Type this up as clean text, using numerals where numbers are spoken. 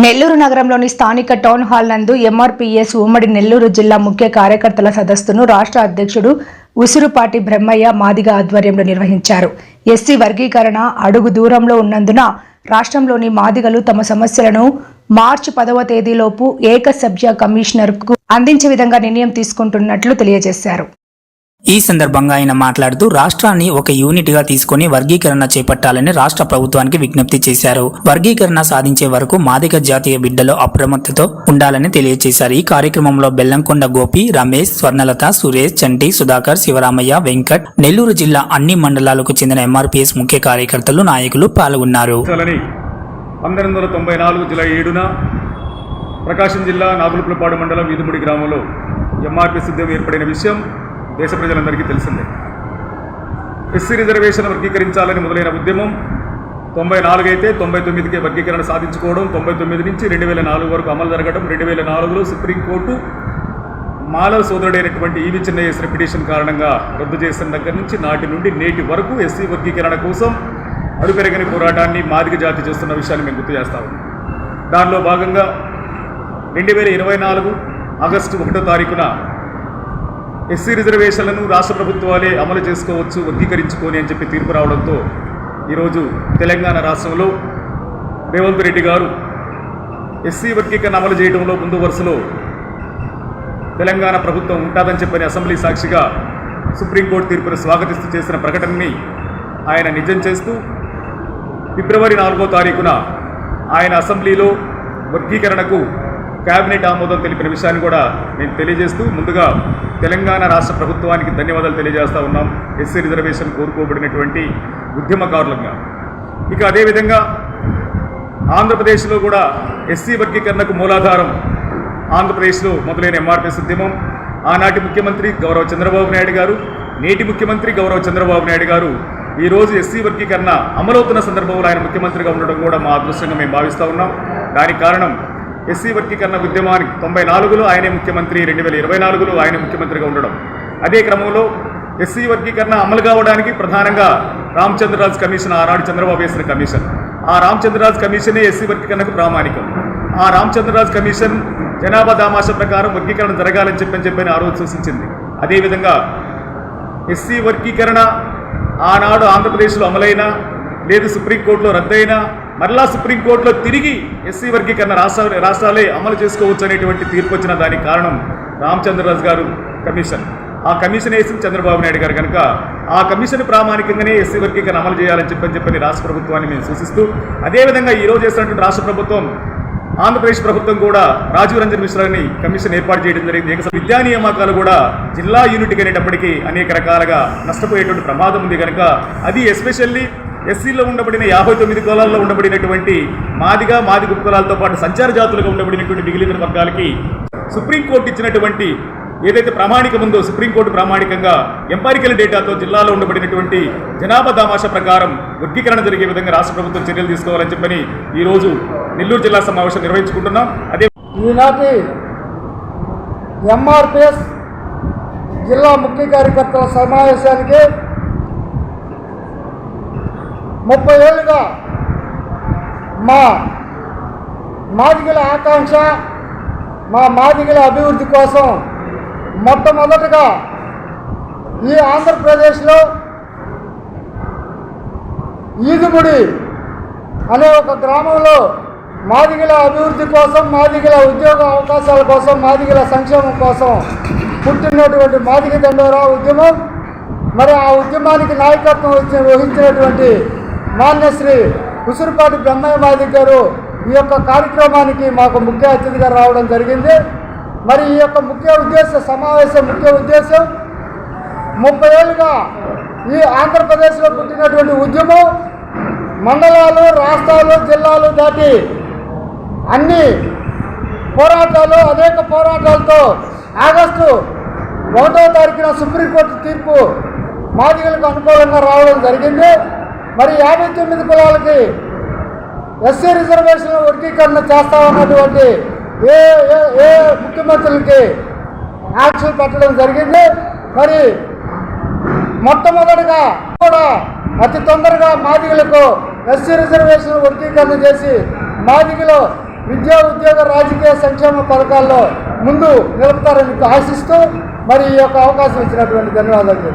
నెల్లూరు నగరంలోని స్థానిక town hall నందు ఎంఆర్పీఎస్ ఉమ్మడి నెల్లూరు జిల్లా ముఖ్య కార్యకర్తల సదస్సును రాష్ట్ర అధ్యక్షుడు ఉసురుపాటి బ్రహ్మయ్య మాదిగ ఆధ్వర్యంలో నిర్వహించారు. ఎస్సీ వర్గీకరణ అడుగు దూరంలో ఉన్నందున రాష్ట్రంలోని మాదిగలు తమ సమస్యలను మార్చి 10వ తేదీలోపు ఏకసభ్య కమిషనర్కు అందించే విధంగా నిర్ణయం తీసుకుంటున్నట్లు తెలియజేశారు. ఈ సందర్భంగా ఆయన మాట్లాడుతూ రాష్ట్రాన్ని ఒక యూనిట్ గా తీసుకుని వర్గీకరణ చేపట్టాలని రాష్ట్ర ప్రభుత్వానికి విజ్ఞప్తి చేశారు. వర్గీకరణ సాధించే వరకు మాదిగ జాతీయ బిడ్డలు అప్రమత్తతో ఉండాలని తెలియజేశారు. ఈ కార్యక్రమంలో బెల్లంకొండ గోపి, రమేష్, స్వర్ణలత, సురేష్, చంటి, సుధాకర్, శివరామయ్య, వెంకట్, నెల్లూరు జిల్లా అన్ని మండలాలకు చెందిన ఎంఆర్పీఎస్ ముఖ్య కార్యకర్తలు, నాయకులు పాల్గొన్నారు. 1994 జూలై 7న ప్రకాశం జిల్లా నాగులుపులపాడు మండలం వీదుముడి గ్రామంలో ఎంఆర్పీఎస్ ఉద్యమం ఏర్పడిన విషయం దేశ ప్రజలందరికీ తెలిసిందే. ఎస్సీ రిజర్వేషన్ వర్గీకరించాలని మొదలైన ఉద్యమం 94 అయితే 99కే వర్గీకరణ సాధించుకోవడం, 99 నుంచి 2004 వరకు అమలు జరగడం, 2004లో సుప్రీంకోర్టు మాలవ సోదరుడైనటువంటి ఈవి చిన్నయ్య చేసిన పిటిషన్ కారణంగా రద్దు చేసిన దగ్గర నుంచి నాటి నుండి నేటి వరకు ఎస్సీ వర్గీకరణ కోసం అడుపెరగని పోరాటాన్ని మాదిగ జాతి చేస్తున్న విషయాన్ని మేము గుర్తు చేస్తాము. దానిలో భాగంగా 2024 ఆగస్టు 1వ తారీఖున ఎస్సీ రిజర్వేషన్లను రాష్ట్ర ప్రభుత్వాలే అమలు చేసుకోవచ్చు, వర్గీకరించుకొని అని చెప్పి తీర్పు రావడంతో ఈరోజు తెలంగాణ రాష్ట్రంలో రేవంత్ రెడ్డి గారు ఎస్సీ వర్గీకరణ అమలు చేయడంలో ముందు వరుసలో తెలంగాణ ప్రభుత్వం ఉంటుందని చెప్పని అసెంబ్లీ సాక్షిగా సుప్రీంకోర్టు తీర్పును స్వాగతిస్తూ చేసిన ప్రకటనని ఆయన నిజం చేస్తూ ఫిబ్రవరి 4వ తారీఖున ఆయన అసెంబ్లీలో వర్గీకరణకు కేబినెట్ ఆమోదం తెలిపిన విషయాన్ని కూడా నేను తెలియజేస్తూ ముందుగా తెలంగాణ రాష్ట్ర ప్రభుత్వానికి ధన్యవాదాలు తెలియజేస్తూ ఉన్నాం. ఎస్సీ రిజర్వేషన్ కోరుకోబడినటువంటి ఉద్యమకారులంగా. ఇక అదేవిధంగా ఆంధ్రప్రదేశ్లో కూడా ఎస్సీ వర్గీకరణకు మూలాధారం ఆంధ్రప్రదేశ్లో మొదలైన ఎంఆర్పీఎస్ ఉద్యమం. ఆనాటి ముఖ్యమంత్రి గౌరవ చంద్రబాబు నాయుడు గారు, నేటి ముఖ్యమంత్రి గౌరవ చంద్రబాబు నాయుడు గారు ఈరోజు ఎస్సీ వర్గీకరణ అమలవుతున్న సందర్భంలో ఆయన ముఖ్యమంత్రిగా ఉండడం కూడా మా అదృష్టంగా మేము భావిస్తూ ఉన్నాం. దానికి కారణం ఎస్సీ వర్గీకరణ ఉద్యమానికి 94లో ఆయనే ముఖ్యమంత్రి, 2024లో ఆయన ముఖ్యమంత్రిగా ఉండడం. అదే క్రమంలో ఎస్సీ వర్గీకరణ అమలు కావడానికి ప్రధానంగా రామచంద్రరాజు కమిషన్, ఆనాడు చంద్రబాబు వేసిన కమిషన్, ఆ రామచంద్రరాజు కమిషనే ఎస్సీ వర్గీకరణకు ప్రామాణికం. ఆ రామచంద్రరాజు కమిషన్ జనాభా దామాష ప్రకారం వర్గీకరణ జరగాలని చెప్పని ఆ రోజు సూచించింది. అదేవిధంగా ఎస్సీ వర్గీకరణ ఆనాడు ఆంధ్రప్రదేశ్లో అమలైనా లేదు సుప్రీంకోర్టులో రద్దయినా మరలా సుప్రీంకోర్టులో తిరిగి ఎస్సీ వర్గీకరణ రాష్ట్రాలే అమలు చేసుకోవచ్చు అనేటువంటి తీర్పు వచ్చిన దానికి కారణం రామచంద్రరాజు గారు కమిషన్. ఆ కమిషన్ వేసింది చంద్రబాబు నాయుడు గారు కనుక ఆ కమిషన్ ప్రామాణికంగానే ఎస్సీ వర్గీకరణ అమలు చేయాలని చెప్పని రాష్ట్ర ప్రభుత్వాన్ని మేము సూచిస్తూ, అదేవిధంగా ఈరోజు చేసినటువంటి రాష్ట్ర ప్రభుత్వం ఆంధ్రప్రదేశ్ ప్రభుత్వం కూడా రాజీవ్ రంజన్ మిశ్రాని కమిషన్ ఏర్పాటు చేయడం జరిగింది. విద్యా నియామకాలు కూడా జిల్లా యూనిట్కి అనేటప్పటికీ అనేక రకాలుగా నష్టపోయేటువంటి ప్రమాదం ఉంది కనుక అది ఎస్పెషల్లీ ఎస్సీలో ఉండబడిన 59 కులాల్లో ఉండబడినటువంటి మాదిగ కులాలతో పాటు సంచార జాతులుగా ఉండబడినటువంటి మిగిలిన వర్గాలకి సుప్రీంకోర్టు ఇచ్చినటువంటి ఏదైతే ప్రామాణికం ఉందో సుప్రీంకోర్టు ప్రామాణికంగా ఎంపారికల్ డేటాతో జిల్లాలో ఉండబడినటువంటి జనాభా దామాషా ప్రకారం వర్గీకరణ జరిగే విధంగా రాష్ట్ర ప్రభుత్వం చర్యలు తీసుకోవాలని చెప్పని ఈరోజు నెల్లూరు జిల్లా సమావేశం నిర్వహించుకుంటున్నాం. అదే ఈనాటి ఎంఆర్పీఎస్ జిల్లా ముఖ్య కార్యకర్తల సమావేశానికి 30 ఏళ్ళుగా మా మాదిగల ఆకాంక్ష, మా మాదిగల అభివృద్ధి కోసం మొట్టమొదటగా ఈ ఆంధ్రప్రదేశ్లో ఈదుముడి అనే ఒక గ్రామంలో మాదిగల అభివృద్ధి కోసం, మాదిగల ఉద్యోగ అవకాశాల కోసం, మాదిగల సంక్షేమం కోసం పుట్టినటువంటి మాదిగ దండోరా ఉద్యమం. మరి ఆ ఉద్యమానికి నాయకత్వం వహించినటువంటి మాన్యశ్రీ ఉసురుపాటి బ్రహ్మయ్య మాదిగ గారు ఈ యొక్క కార్యక్రమానికి మాకు ముఖ్య అతిథిగా రావడం జరిగింది. మరి ఈ యొక్క ముఖ్య ఉద్దేశం 30 ఏళ్ళుగా ఈ ఆంధ్రప్రదేశ్లో పుట్టినటువంటి ఉద్యమం మండలాలు, రాష్ట్రాలు, జిల్లాలు దాటి అన్ని పోరాటాలు, అనేక పోరాటాలతో ఆగస్టు 1వ తారీఖున సుప్రీంకోర్టు తీర్పు మాదిగలకు అనుకూలంగా రావడం జరిగింది. మరి 59 కులాలకి ఎస్సీ రిజర్వేషన్ల వర్గీకరణ చేస్తామన్నటువంటి ఏ ముఖ్యమంత్రులకి యాక్షన్ పెట్టడం జరిగింది. మరి మొట్టమొదటిగా కూడా అతి తొందరగా మాదిగలకు ఎస్సీ రిజర్వేషన్ వర్గీకరణ చేసి మాదిగలో విద్యా ఉద్యోగ రాజకీయ సంక్షేమ పథకాల్లో ముందు నిలుపుతారని ఆశిస్తూ మరి ఈ యొక్క అవకాశం ఇచ్చినటువంటి ధన్యవాదాలు.